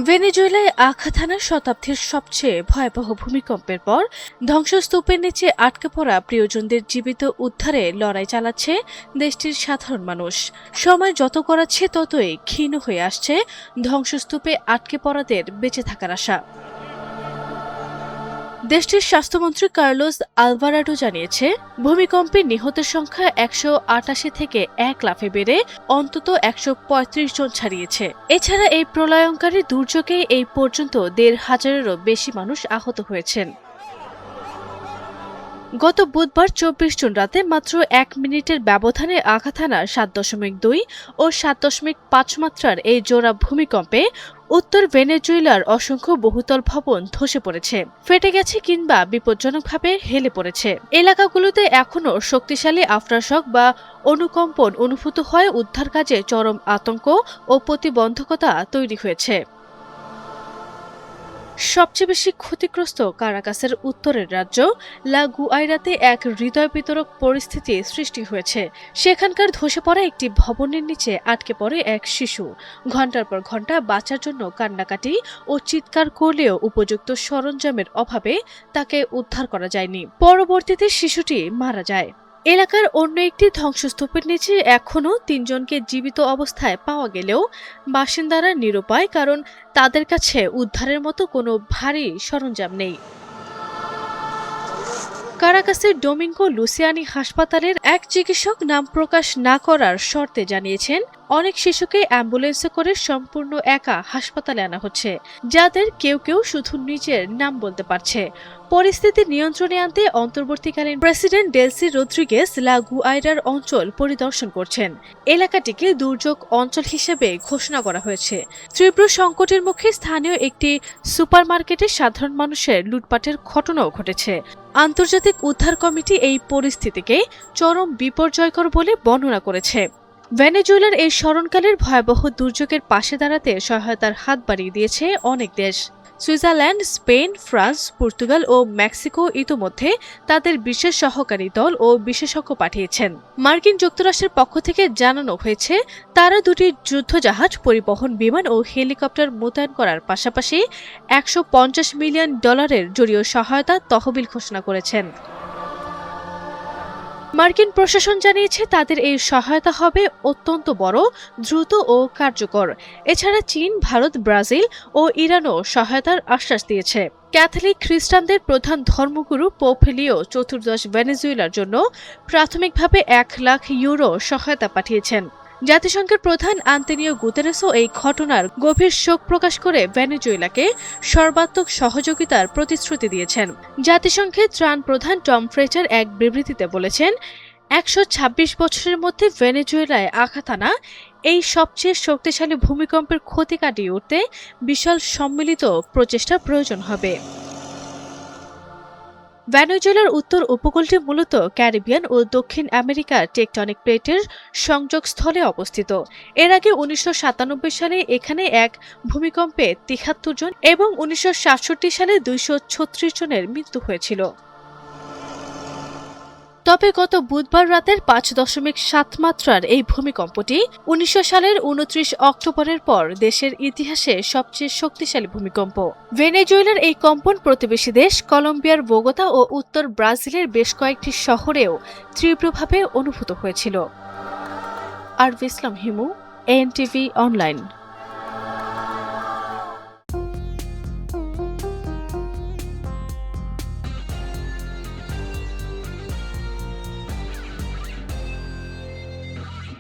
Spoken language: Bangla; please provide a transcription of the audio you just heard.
ভেনেজুয়েলায় আঘাত হানা শতাব্দীর সবচেয়ে ভয়াবহ ভূমিকম্পের পর ধ্বংসস্তূপের নিচে আটকে পড়া প্রিয়জনদের জীবিত উদ্ধারে লড়াই চালাচ্ছে দেশটির সাধারণ মানুষ। সময় যত গড়াচ্ছে ততই ক্ষীণ হয়ে আসছে ধ্বংসস্তূপে আটকে পড়াদের বেঁচে থাকার আশা। দেশটির স্বাস্থ্যমন্ত্রী কার্লোস আলভারাডো জানিয়েছে, ভূমিকম্পে নিহতের সংখ্যা ১৮৮ থেকে ১ লাফে বেড়ে অন্তত ১৩৫ জন ছাড়িয়েছে। এছাড়া এই প্রলয়ঙ্কারী দুর্যোগে এই পর্যন্ত ১৫০০-এরও বেশি মানুষ আহত হয়েছেন। গত বুধবার ২৪ জুন রাতে মাত্র ১ মিনিটের ব্যবধানে আঘাত হানা ৭.২ ও ৭.৫ মাত্রার এই জোড়া ভূমিকম্পে উত্তর ভেনেজুয়েলার অসংখ্য বহুতল ভবন ধসে পড়েছে, ফেটে গেছে কিংবা বিপজ্জনকভাবে হেলে পড়েছে। এলাকাগুলোতে এখনও শক্তিশালী আফ্রাশক বা অনুকম্পন অনুভূত হয় উদ্ধার কাজে চরম আতঙ্ক ও প্রতিবন্ধকতা তৈরি হয়েছে। সবচেয়ে বেশি ক্ষতিগ্রস্ত কারাকাসের উত্তরের রাজ্য লা গুয়াইরাতে এক হৃদয় বিতরক পরিস্থিতি সৃষ্টি হয়েছে। সেখানকার ধসে পড়া একটি ভবনের নিচে আটকে পড়ে এক শিশু। ঘণ্টার পর ঘণ্টা বাঁচার জন্য কান্নাকাটি ও চিৎকার করলেও উপযুক্ত সরঞ্জামের অভাবে তাকে উদ্ধার করা যায়নি। পরবর্তীতে শিশুটি মারা যায়। এলাকার অন্য একটি ধ্বংসস্তূপের নিচে এখনও ৩ জনকে জীবিত অবস্থায় পাওয়া গেলেও বাসিন্দারা নিরুপায়, কারণ তাদের কাছে উদ্ধারের মতো কোনো ভারী সরঞ্জাম নেই। কারাকাসের ডোমিঙ্গো লুসিয়ানি হাসপাতালের এক চিকিৎসক নাম প্রকাশ না করার শর্তে জানিয়েছেন, অনেক শিশুকে অ্যাম্বুলেন্সে করে সম্পূর্ণ একা হাসপাতালে আনা হচ্ছে, যাদের কেউ কেউ শুধু নিজের নাম বলতে পারছে। পরিস্থিতি নিয়ন্ত্রণে আনতে অন্তর্বর্তীকালীন প্রেসিডেন্ট ডেলসি রদ্রিগেজ লা গুয়াইরার অঞ্চল পরিদর্শন করছেন। এলাকাটিকে দুর্যোগ অঞ্চল হিসেবে ঘোষণা করা হয়েছে। তীব্র সংকটের মুখে স্থানীয় একটি সুপারমার্কেটে সাধারণ মানুষের লুটপাটের ঘটনাও ঘটেছে। আন্তর্জাতিক উদ্ধার কমিটি এই পরিস্থিতিকে চরম বিপর্যয়কর বলে বর্ণনা করেছে। ভেনেজুয়েলার এই স্মরণকালের ভয়াবহ দুর্যোগের পাশে দাঁড়াতে সহায়তার হাত বাড়িয়ে দিয়েছে অনেক দেশ। সুইজারল্যান্ড, স্পেন, ফ্রান্স, পর্তুগাল ও মেক্সিকো ইতোমধ্যে তাদের বিশেষ সহকারী দল ও বিশেষজ্ঞ পাঠিয়েছেন। মার্কিন যুক্তরাষ্ট্রের পক্ষ থেকে জানানো হয়েছে, তারা দুটি যুদ্ধজাহাজ, পরিবহন বিমান ও হেলিকপ্টার মোতায়েন করার পাশাপাশি $১৫০ মিলিয়ন জরুরি সহায়তা তহবিল ঘোষণা করেছেন। মার্কিন প্রশাসন জানিয়েছে, তাদের এই সহায়তা হবে অত্যন্ত বড়, দ্রুত ও কার্যকর। এছাড়া চীন, ভারত, ব্রাজিল ও ইরানও সহায়তার আশ্বাস দিয়েছে। ক্যাথলিক খ্রিস্টানদের প্রধান ধর্মগুরু পোপ লিও চতুর্দশ ভেনেজুয়েলার জন্য প্রাথমিকভাবে €১,০০,০০০ সহায়তা পাঠিয়েছেন। জাতিসংঘের প্রধান আন্তোনিও গুতেরেসও এই ঘটনার গভীর শোক প্রকাশ করে ভেনেজুয়েলাকে সর্বাত্মক সহযোগিতার প্রতিশ্রুতি দিয়েছেন। জাতিসংঘের ত্রাণ প্রধান টম ফ্রেচার এক বিবৃতিতে বলেছেন, ১২৬ বছরের মধ্যে ভেনেজুয়েলায় আঘাত হানা এই সবচেয়ে শক্তিশালী ভূমিকম্পের ক্ষতি কাটিয়ে উঠতে বিশাল সম্মিলিত প্রচেষ্টার প্রয়োজন হবে। ভেনেজুয়েলার উত্তর উপকূলটি মূলত ক্যারিবিয়ান ও দক্ষিণ আমেরিকার টেকটনিক প্লেটের সংযোগস্থলে অবস্থিত। এর আগে ১৯৯৭ সালে এখানে এক ভূমিকম্পে ৭৩ জন এবং ১৯৬৭ সালে ২৩৬ জনের মৃত্যু হয়েছিল। তবে গত বুধবার রাতের ৫.৭ মাত্রার এই ভূমিকম্পটি ১৯০০ সালের ২৯ অক্টোবরের পর দেশের ইতিহাসে সবচেয়ে শক্তিশালী ভূমিকম্প। ভেনেজুয়েলার এই কম্পন প্রতিবেশী দেশ কলম্বিয়ার বোগোতা ও উত্তর ব্রাজিলের বেশ কয়েকটি শহরেও তীব্রভাবে অনুভূত হয়েছিল। আর ইসলাম হিমু, ANTV অনলাইন।